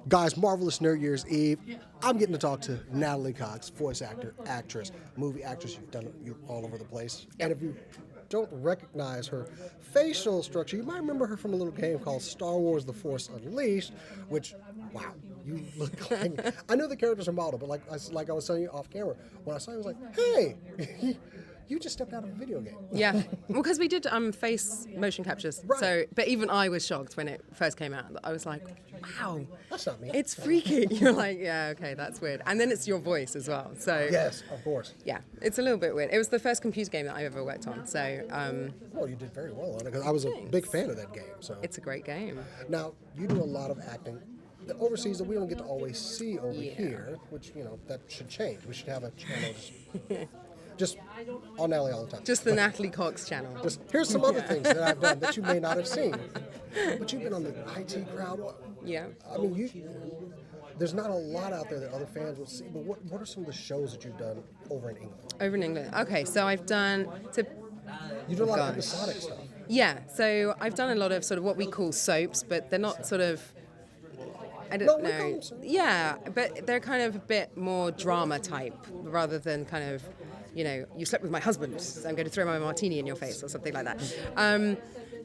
Guys, Marvelous Nerd Year's Eve. I'm getting to talk to Nathalie Cox, voice actor, actress, movie actress. You're all over the place. And if you don't recognize her facial structure, you might remember her from a little game called Star Wars: The Force Unleashed, which, wow, you look like... I know the characters are modeled, but like I was telling you off camera, when I saw you, I was like, hey, you just stepped out of a video game. Yeah, well, because we did face motion captures. Right. So, but even I was shocked when it first came out. I was like, wow, That's not me. it's freaky. You're like, yeah, okay, that's weird. And then it's your voice as well. So Yes, of course. yeah, it's a little bit weird. It was the first computer game that I ever worked on. So Well, you did very well on it, because I was a big fan of that game. So it's a great game. now, you do a lot of acting overseas that we don't get to always see over Yeah. here, which, that should change. We should have a channel just on Nelly all the time. Just the Nathalie Cox channel. Just here's some other things that I've done that you may not have seen. But you've been on the IT crowd. Yeah. I mean, there's not a lot out there that other fans would see, but what are some of the shows that you've done over in England? Over in England. Okay, so I've done... You do a lot of Gosh. episodic stuff. Yeah, so I've done a lot of sort of what we call soaps, but they're not sort of... I don't we call know. them soaps. Yeah, but they're kind of a bit more drama type rather than kind of, you slept with my husband, so I'm going to throw my martini in your face or something like that.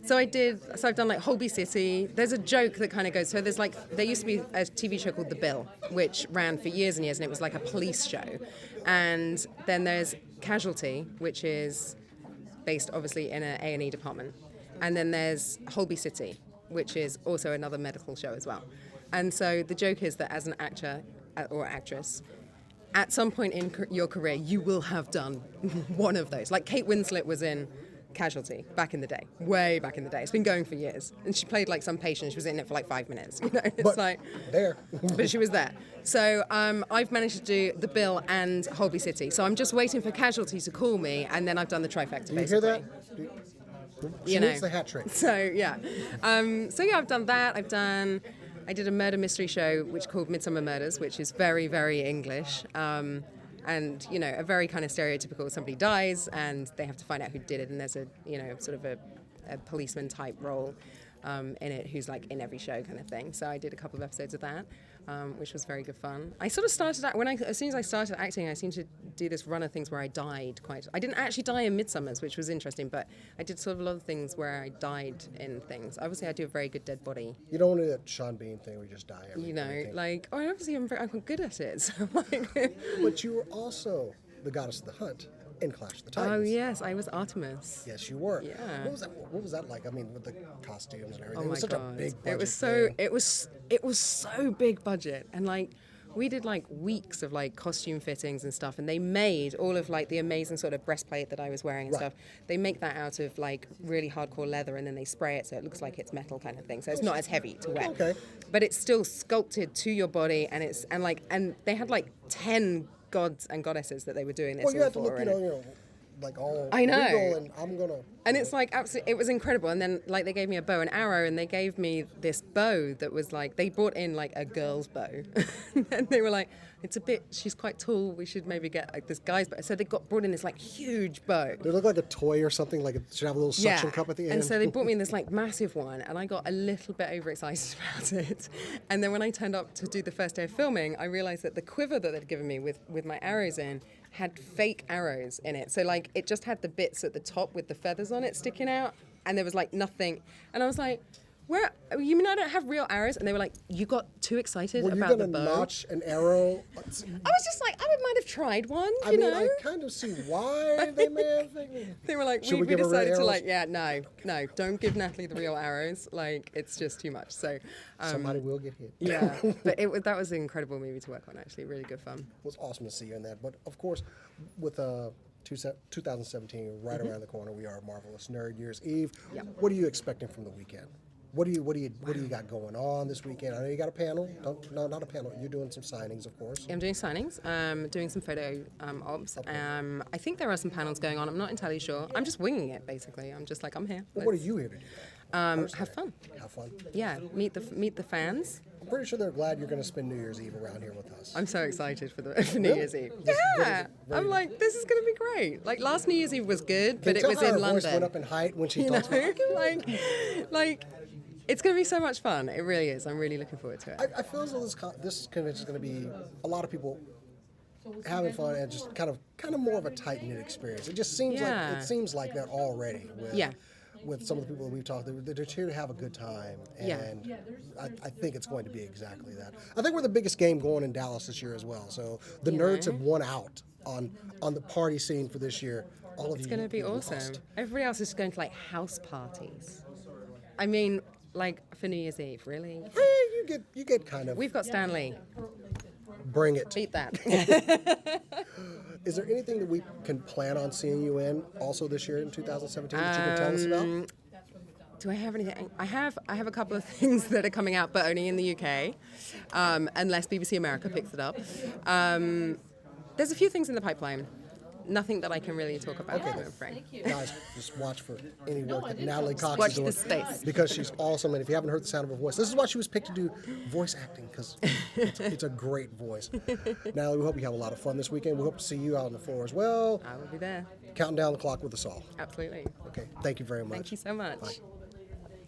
So I've done like Holby City. There's a joke that kind of goes, so there used to be a TV show called The Bill, which ran for years and years, and it was like a police show. And then there's Casualty, which is based obviously in an A&E department. And then there's Holby City, which is also another medical show as well. And so the joke is that as an actor or actress, at some point in your career, you will have done one of those. Like Kate Winslet was in Casualty back in the day, way back in the day. It's been going for years. And she played like some patient. She was in it for like 5 minutes. It's But like... there. But she was there. So I've managed to do The Bill and Holby City. So I'm just waiting for Casualty to call me, and then I've done the trifecta, Do you basically. hear that? She needs the hat trick. So yeah, I've done that. I did a murder mystery show which called Midsummer Murders, which is very, very English, and a very kind of stereotypical. Somebody dies and they have to find out who did it, and there's a sort of a policeman type role in it who's like in every show kind of thing. So I did a couple of episodes of that, which was very good fun. I sort of started out as soon as I started acting, I seemed to do this run of things where I died quite. I didn't actually die in Midsummers, which was interesting, but I did sort of a lot of things where I died in things. Obviously, I do a very good dead body. You don't want to do that Sean Bean thing where you just die every Obviously I'm good at it. So But you were also the goddess of the hunt in Clash of the Titans. Oh yes, I was Artemis. Yes, you were. Yeah. What was that like? I mean, with the costumes and everything. Oh It my was such god! a big budget It was thing. it was so big budget, and like we did like weeks of like costume fittings and stuff, and they made all of like the amazing sort of breastplate that I was wearing and Right. stuff. They make that out of like really hardcore leather, and then they spray it so it looks like it's metal kind of thing. So it's not as heavy to wear. Okay. But it's still sculpted to your body, and and they had like 10 gods and goddesses that they were doing this Well, you all have to for. look, like all I know. regal, and I'm gonna. And it's like absolutely, it was incredible. And then like they gave me a bow and arrow, and they gave me this bow that was like they brought in like a girl's bow, and they were like, she's quite tall. We should maybe get like this guy's bow. So they brought in this like huge bow. They look like a toy or something. Like it should have a little suction cup at the end. And so they brought me in this like massive one, and I got a little bit overexcited about it. And then when I turned up to do the first day of filming, I realized that the quiver that they'd given me with my arrows in had fake arrows in it. So like it just had the bits at the top with the feathers on it sticking out, and there was like nothing. And I was like, "Where? You mean I don't have real arrows?" And they were like, "You got too excited Were you about the gonna bow." notch an arrow? I was just like, I might have tried one, I mean, I kind of see why they may have. They were like, Should we we give her red decided to arrows? like, yeah, no, don't give Nathalie the real arrows. Like, it's just too much. So, Somebody will get hit. yeah, but that was an incredible movie to work on. Actually, really good fun. It was awesome to see you in that. But of course, with 2017 right around the corner, we are Marvelous Nerd Year's Eve. Yep. What are you expecting from the weekend? What do you got going on this weekend? I know you got a panel. No, not a panel. You're doing some signings, of course. I'm doing signings, doing some photo ops. Okay. I think there are some panels going on. I'm not entirely sure. I'm just winging it, basically. I'm just like, I'm here. Well, what are you here to do? Have fun. Have fun. Yeah, meet the fans. I'm pretty sure they're glad you're going to spend New Year's Eve around here with us. I'm so excited for New Really? Year's Eve. Just Yeah, ready. I'm like, this is going to be great. Like last New Year's Eve was good, Can but you it tell was how in her London. voice went up in height when she You know, talks about like It's going to be so much fun. It really is. I'm really looking forward to it. I feel as though this convention is going to be a lot of people having fun and just kind of more of a tight knit experience. It just seems like that already. With some of the people that we've talked to, they're here to have a good time, and I think it's going to be exactly that. I think we're the biggest game going in Dallas this year as well. So the nerds have won out on the party scene for this year. All of It's going to be awesome. Lost. Everybody else is going to like house parties. I mean, like for New Year's Eve, really? You get kind of. We've got Stanley. Bring it. Beat that. Is there anything that we can plan on seeing you in also this year in 2017 that you can tell us about? Do I have anything? I have a couple of things that are coming out, but only in the UK, unless BBC America picks it up. There's a few things in the pipeline. Nothing that I can really talk about. Okay, I'm afraid. Guys, just watch for any work that Nathalie Cox Watch is doing. this space. Because she's awesome, and if you haven't heard the sound of her voice, this is why she was picked to do voice acting, because it's a great voice. Nathalie, we hope you have a lot of fun this weekend. We hope to see you out on the floor as well. I will be there. Counting down the clock with us all. Absolutely. Okay, thank you very much. Thank you so much. Bye.